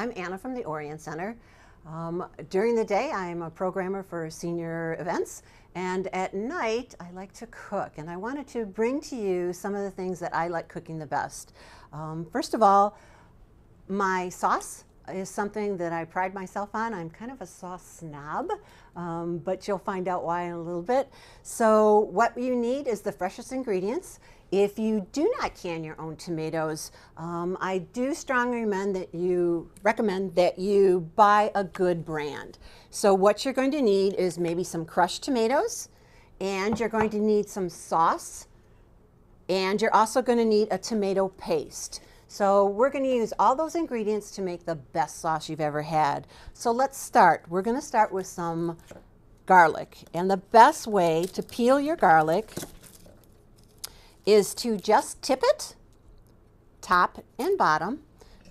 I'm Anna from the Orion Center. During the day, I'm a programmer for senior events, and at night, I like to cook, and I wanted to bring to you some of the things that I like cooking the best. First of all, my sauce is something that I pride myself on. I'm kind of a sauce snob, but you'll find out why in a little bit. So what you need is the freshest ingredients. If you do not can your own tomatoes, I do strongly recommend that you buy a good brand. So what you're going to need is maybe some crushed tomatoes, and you're going to need some sauce, and you're also going to need a tomato paste. So we're going to use all those ingredients to make the best sauce you've ever had. So let's start. We're going to start with some garlic, and the best way to peel your garlic is to just tip it, top and bottom.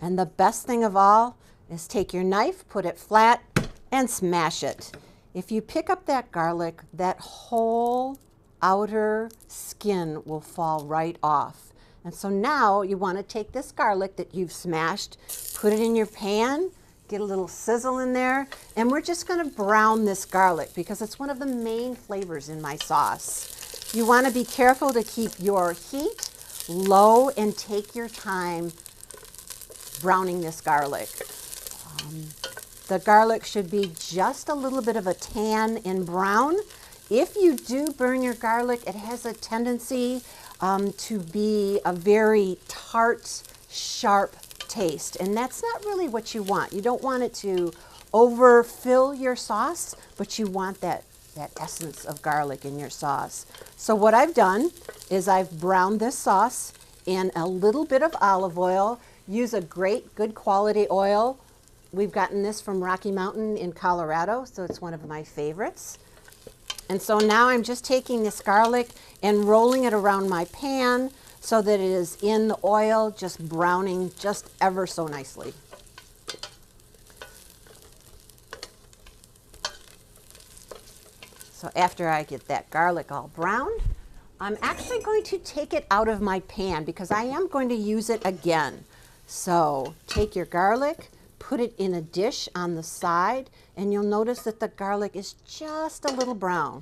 And the best thing of all is take your knife, put it flat, and smash it. If you pick up that garlic, that whole outer skin will fall right off. And so now you want to take this garlic that you've smashed, put it in your pan, get a little sizzle in there, and we're just going to brown this garlic because it's one of the main flavors in my sauce. You want to be careful to keep your heat low and take your time browning this garlic. The garlic should be just a little bit of a tan and brown. If you do burn your garlic, it has a tendency to be a very tart, sharp taste, and that's not really what you want. You don't want it to overfill your sauce, but you want that essence of garlic in your sauce. So what I've done is I've browned this sauce in a little bit of olive oil. Use a great, good quality oil. We've gotten this from Rocky Mountain in Colorado, so it's one of my favorites. And so now I'm just taking this garlic and rolling it around my pan so that it is in the oil, just browning just ever so nicely. So after I get that garlic all browned, I'm actually going to take it out of my pan because I am going to use it again. So take your garlic, put it in a dish on the side, and you'll notice that the garlic is just a little brown.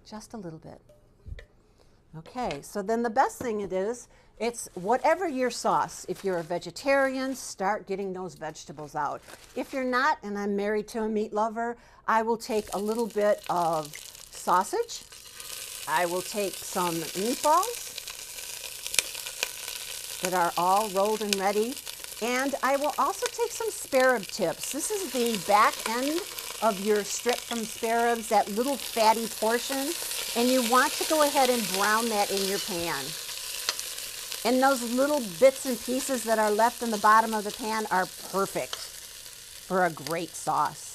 Just a little bit. Okay, so then the best thing it is, it's whatever your sauce. If you're a vegetarian, start getting those vegetables out. If you're not, and I'm married to a meat lover, I will take a little bit of sausage. I will take some meatballs that are all rolled and ready. And I will also take some spare rib tips. This is the back end of your strip from spare ribs, that little fatty portion. And you want to go ahead and brown that in your pan. And those little bits and pieces that are left in the bottom of the pan are perfect for a great sauce.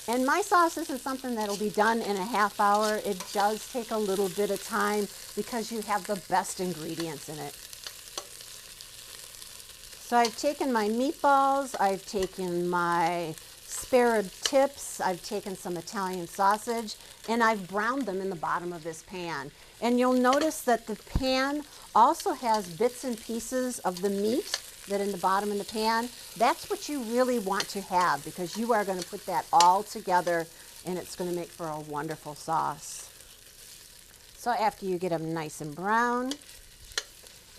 And my sauce isn't something that'll be done in a half hour. It does take a little bit of time because you have the best ingredients in it. So I've taken my meatballs, I've taken my spare rib tips, I've taken some Italian sausage, and I've browned them in the bottom of this pan. And you'll notice that the pan also has bits and pieces of the meat that in the bottom of the pan. That's what you really want to have because you are going to put that all together and it's going to make for a wonderful sauce. So after you get them nice and brown,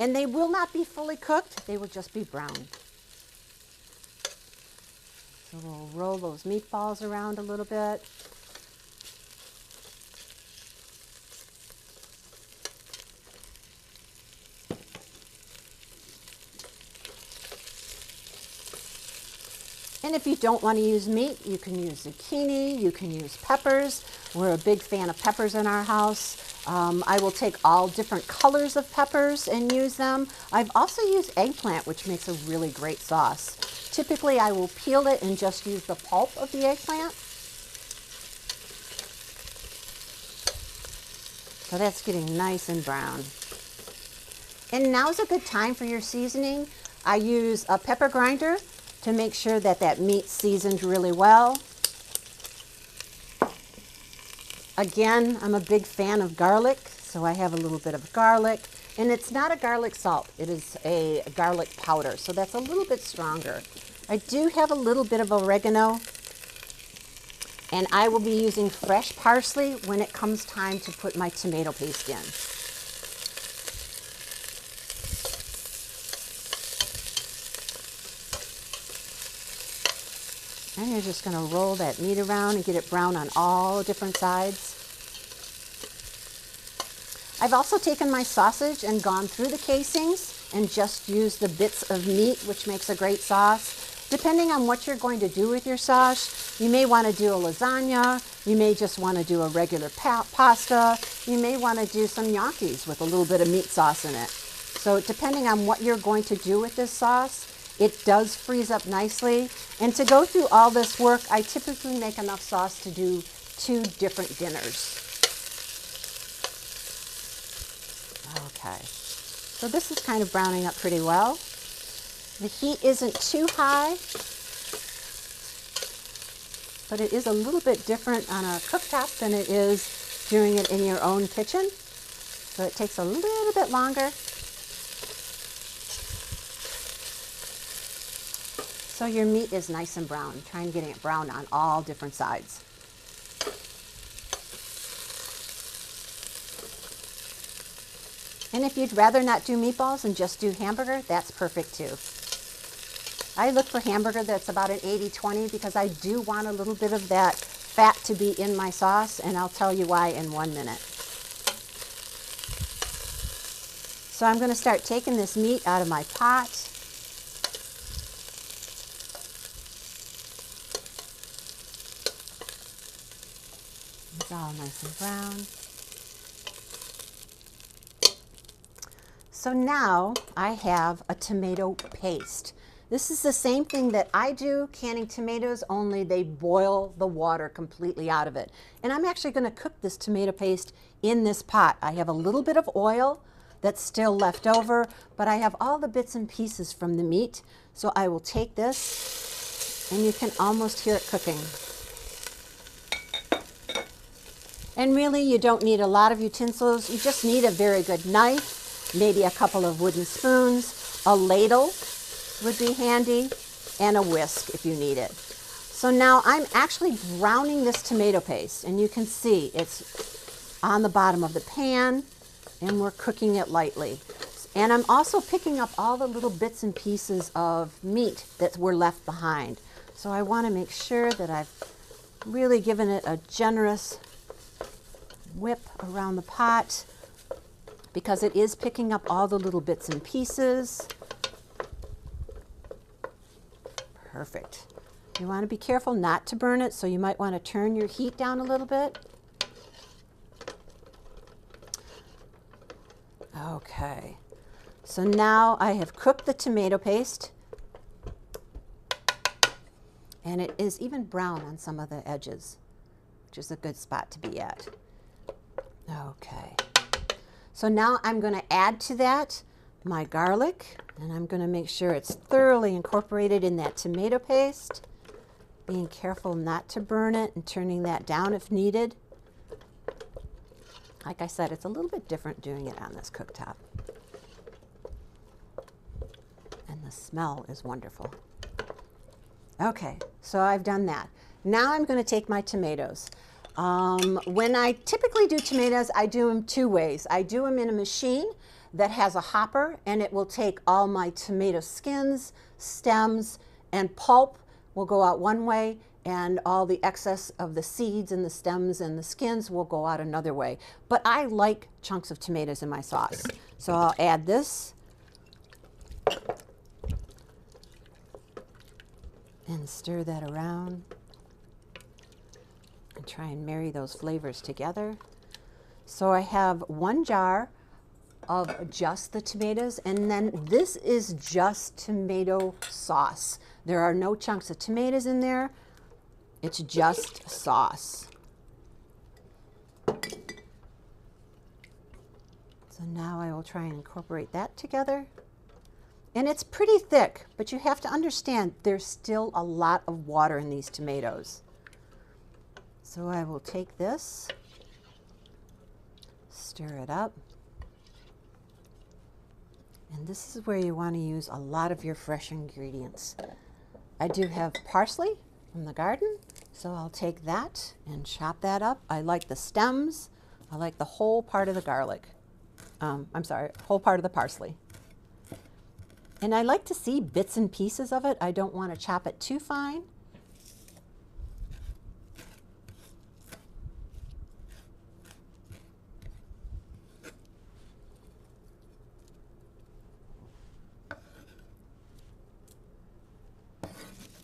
and they will not be fully cooked, they will just be brown. So we'll roll those meatballs around a little bit. And if you don't want to use meat, you can use zucchini, you can use peppers. We're a big fan of peppers in our house. I will take all different colors of peppers and use them. I've also used eggplant, which makes a really great sauce. Typically, I will peel it and just use the pulp of the eggplant. So that's getting nice and brown. And now's a good time for your seasoning. I use a pepper grinder to make sure that that meat's seasoned really well. Again, I'm a big fan of garlic, so I have a little bit of garlic. And it's not a garlic salt, it is a garlic powder, so that's a little bit stronger. I do have a little bit of oregano, and I will be using fresh parsley when it comes time to put my tomato paste in. And you're just going to roll that meat around and get it brown on all different sides. I've also taken my sausage and gone through the casings and just used the bits of meat, which makes a great sauce. Depending on what you're going to do with your sauce, you may want to do a lasagna, you may just want to do a regular pasta, you may want to do some gnocchis with a little bit of meat sauce in it. So depending on what you're going to do with this sauce, it does freeze up nicely. And to go through all this work, I typically make enough sauce to do 2 different dinners. Okay, so this is kind of browning up pretty well. The heat isn't too high, but it is a little bit different on a cooktop than it is doing it in your own kitchen. So it takes a little bit longer. So your meat is nice and brown. Try and getting it brown on all different sides. And if you'd rather not do meatballs and just do hamburger, that's perfect too. I look for hamburger that's about an 80-20 because I do want a little bit of that fat to be in my sauce, and I'll tell you why in 1 minute. So I'm going to start taking this meat out of my pot. It's all nice and brown. So now I have a tomato paste. This is the same thing that I do canning tomatoes, only they boil the water completely out of it. And I'm actually going to cook this tomato paste in this pot. I have a little bit of oil that's still left over, but I have all the bits and pieces from the meat. So I will take this, and you can almost hear it cooking. And really, you don't need a lot of utensils. You just need a very good knife, maybe a couple of wooden spoons, a ladle would be handy, and a whisk if you need it. So now I'm actually browning this tomato paste, and you can see it's on the bottom of the pan, and we're cooking it lightly. And I'm also picking up all the little bits and pieces of meat that were left behind. So I want to make sure that I've really given it a generous whip around the pot, because it is picking up all the little bits and pieces. Perfect. You want to be careful not to burn it, so you might want to turn your heat down a little bit. Okay, so now I have cooked the tomato paste, and it is even brown on some of the edges, which is a good spot to be at. Okay, so now I'm going to add to that my garlic, and I'm going to make sure it's thoroughly incorporated in that tomato paste, being careful not to burn it and turning that down if needed. Like I said, it's a little bit different doing it on this cooktop. And the smell is wonderful. Okay, so I've done that. Now I'm going to take my tomatoes. When I typically do tomatoes, I do them 2 ways. I do them in a machine that has a hopper, and it will take all my tomato skins, stems, and pulp will go out one way, and all the excess of the seeds and the stems and the skins will go out another way. But I like chunks of tomatoes in my sauce. So I'll add this and stir that around and try and marry those flavors together. So I have 1 jar of just the tomatoes, and then this is just tomato sauce. There are no chunks of tomatoes in there. It's just sauce. So now I will try and incorporate that together. And it's pretty thick, but you have to understand there's still a lot of water in these tomatoes. So I will take this Stir it up. And this is where you want to use a lot of your fresh ingredients. I do have parsley from the garden, so I'll take that and chop that up. I like the stems. I like the whole part of the garlic. Whole part of the parsley. And I like to see bits and pieces of it. I don't want to chop it too fine.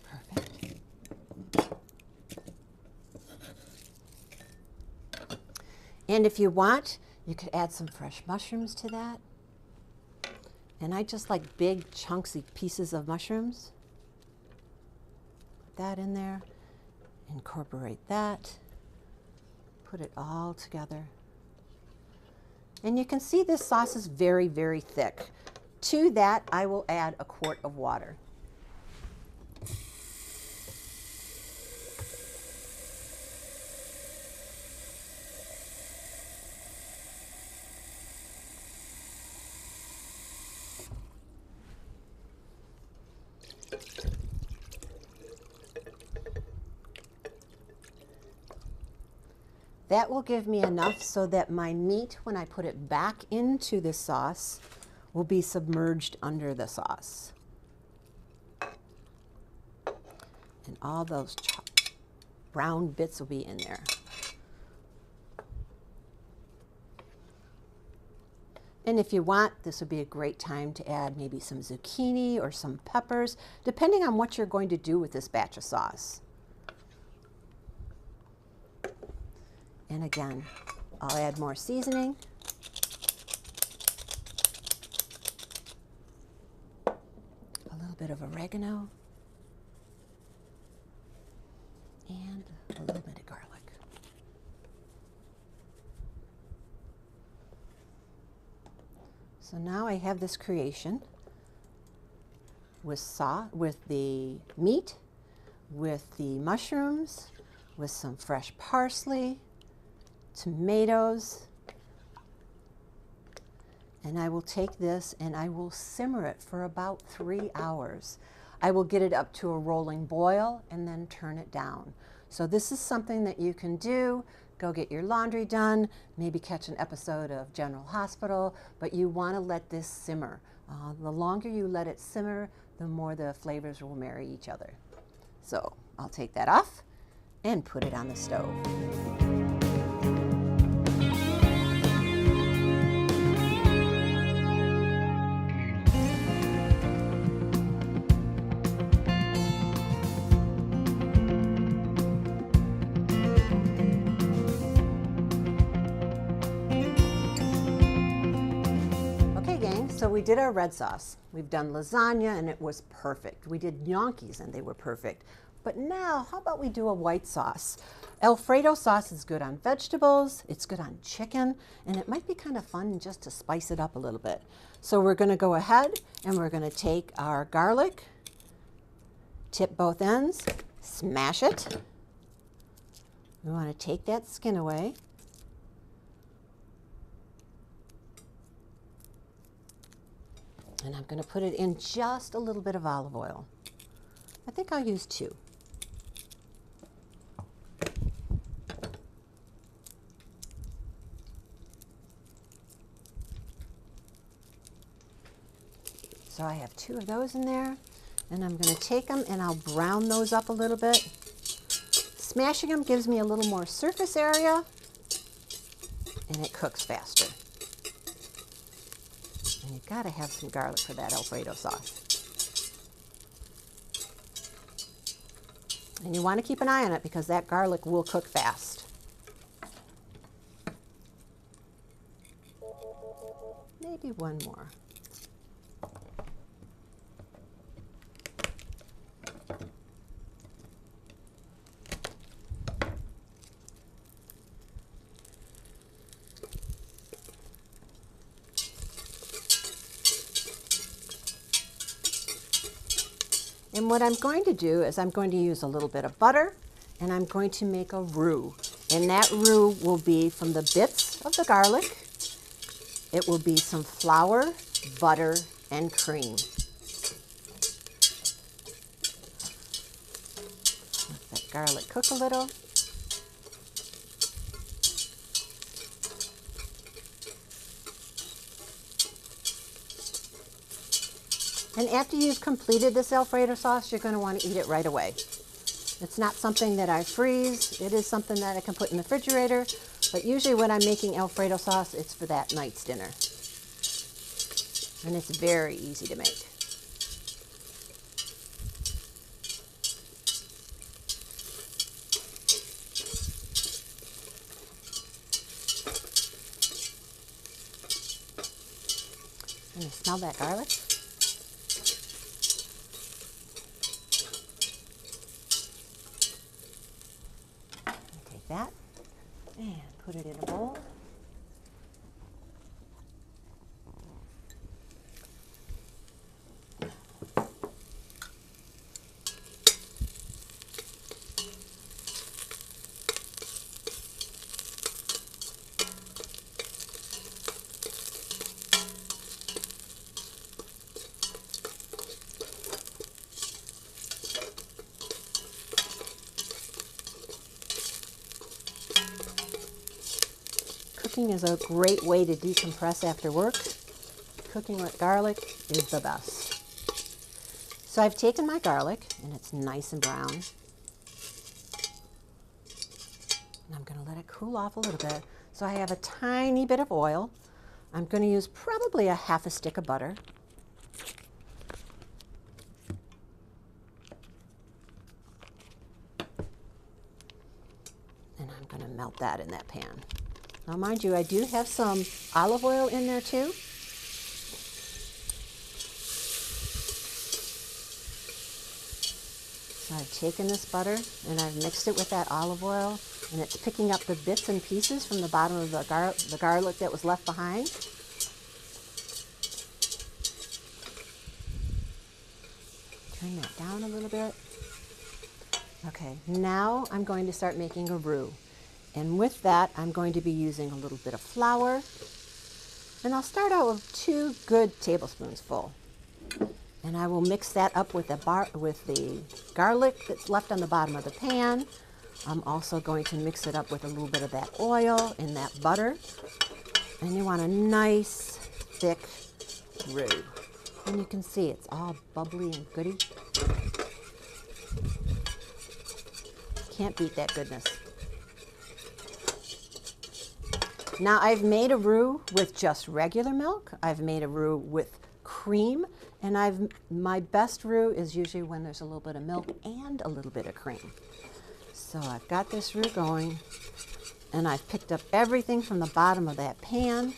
Perfect. And if you want, you could add some fresh mushrooms to that. And I just like big chunksy pieces of mushrooms. Put that in there, incorporate that, put it all together. And you can see this sauce is very, very thick. To that, I will add a quart of water. That will give me enough so that my meat, when I put it back into the sauce, will be submerged under the sauce. And all those brown bits will be in there. And if you want, this would be a great time to add maybe some zucchini or some peppers, depending on what you're going to do with this batch of sauce. And again, I'll add more seasoning. A little bit of oregano. And a little bit of garlic. So now I have this creation with the meat, with the mushrooms, with some fresh parsley, tomatoes, and I will take this and I will simmer it for about 3 hours. I will get it up to a rolling boil and then turn it down. So this is something that you can do. Go get your laundry done, maybe catch an episode of General Hospital, but you want to let this simmer. The longer you let it simmer, the more the flavors will marry each other. So I'll take that off and put it on the stove. So we did our red sauce. We've done lasagna and it was perfect. We did gnocchis and they were perfect. But now, how about we do a white sauce? Alfredo sauce is good on vegetables, it's good on chicken, and it might be kind of fun just to spice it up a little bit. So we're going to go ahead and we're going to take our garlic, tip both ends, smash it. We want to take that skin away. And I'm going to put it in just a little bit of olive oil. I think I'll use 2. So I have 2 of those in there, and I'm going to take them and I'll brown those up a little bit. Smashing them gives me a little more surface area, and it cooks faster. And you've got to have some garlic for that Alfredo sauce. And you want to keep an eye on it because that garlic will cook fast. Maybe one more. And what I'm going to do is I'm going to use a little bit of butter and I'm going to make a roux. And that roux will be from the bits of the garlic. It will be some flour, butter, and cream. Let that garlic cook a little. And after you've completed this Alfredo sauce, you're going to want to eat it right away. It's not something that I freeze. It is something that I can put in the refrigerator. But usually when I'm making Alfredo sauce, it's for that night's dinner. And it's very easy to make. Can you smell that garlic? Take that and put it in a bowl. Cooking is a great way to decompress after work. Cooking with garlic is the best. So I've taken my garlic and it's nice and brown. And I'm going to let it cool off a little bit. So I have a tiny bit of oil. I'm going to use probably a half a stick of butter. And I'm going to melt that in that pan. Now, mind you, I do have some olive oil in there too. So I've taken this butter and I've mixed it with that olive oil, and it's picking up the bits and pieces from the bottom of the garlic that was left behind. Turn that down a little bit. Okay, now I'm going to start making a roux. And with that, I'm going to be using a little bit of flour. And I'll start out with 2 good tablespoons full. And I will mix that up with the garlic that's left on the bottom of the pan. I'm also going to mix it up with a little bit of that oil and that butter. And you want a nice, thick roux. And you can see it's all bubbly and goody. Can't beat that goodness. Now I've made a roux with just regular milk. I've made a roux with cream, and my best roux is usually when there's a little bit of milk and a little bit of cream. So I've got this roux going, and I've picked up everything from the bottom of that pan.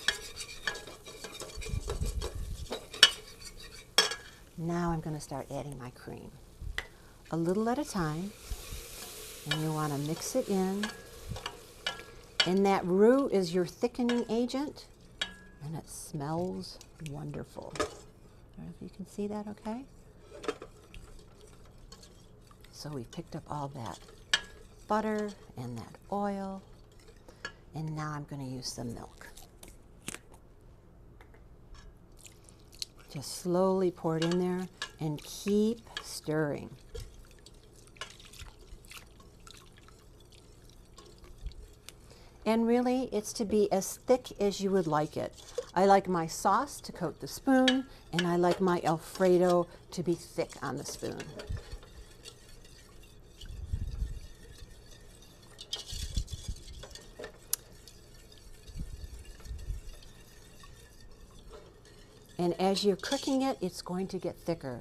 Now I'm going to start adding my cream, a little at a time, and you want to mix it in. And that roux is your thickening agent, and it smells wonderful. I don't know if you can see that okay. So we picked up all that butter and that oil, and now I'm going to use some milk. Just slowly pour it in there and keep stirring. And really, it's to be as thick as you would like it. I like my sauce to coat the spoon, and I like my Alfredo to be thick on the spoon. And as you're cooking it, it's going to get thicker.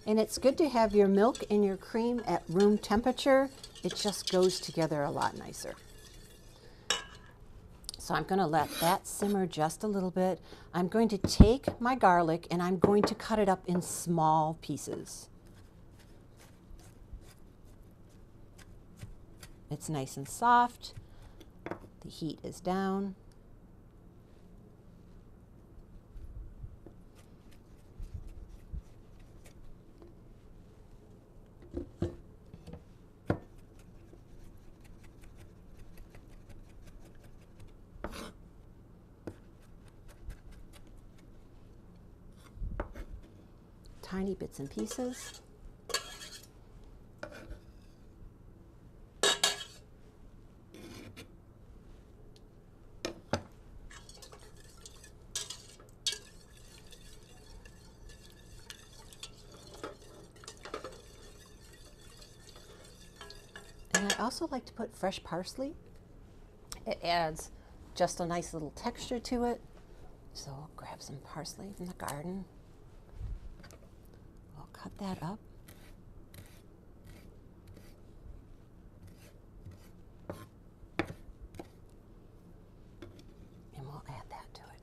And it's good to have your milk and your cream at room temperature. It just goes together a lot nicer. So I'm going to let that simmer just a little bit. I'm going to take my garlic and I'm going to cut it up in small pieces. It's nice and soft. The heat is down. tiny bits and pieces. And I also like to put fresh parsley. It adds just a nice little texture to it. So I'll grab some parsley from the garden. I'll cut that up. And we'll add that to it.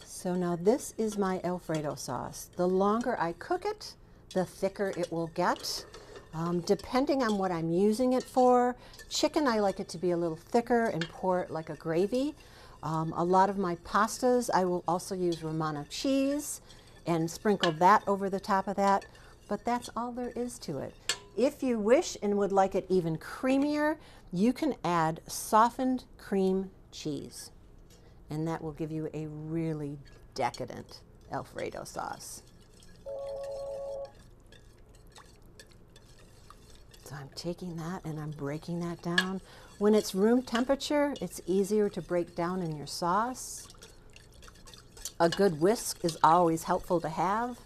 So now this is my Alfredo sauce. The longer I cook it, the thicker it will get. Depending on what I'm using it for. Chicken, I like it to be a little thicker and pour it like a gravy. A lot of my pastas, I will also use Romano cheese and sprinkle that over the top of that, but that's all there is to it. If you wish and would like it even creamier, you can add softened cream cheese, and that will give you a really decadent Alfredo sauce. So I'm taking that and I'm breaking that down. When it's room temperature, it's easier to break down in your sauce. A good whisk is always helpful to have.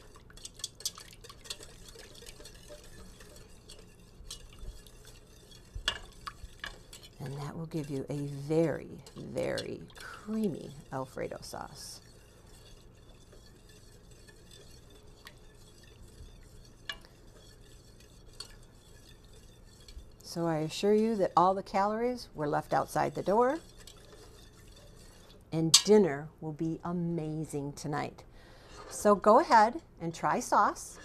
And that will give you a very, very creamy Alfredo sauce. So I assure you that all the calories were left outside the door, and dinner will be amazing tonight. So go ahead and try sauce,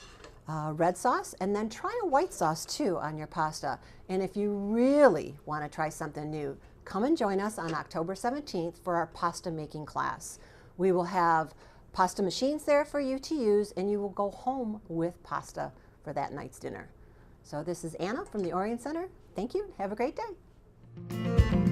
red sauce, and then try a white sauce too on your pasta. And if you really want to try something new, come and join us on October 17th for our pasta making class. We will have pasta machines there for you to use, and you will go home with pasta for that night's dinner. So this is Anna from the Orion Center. Thank you. Have a great day.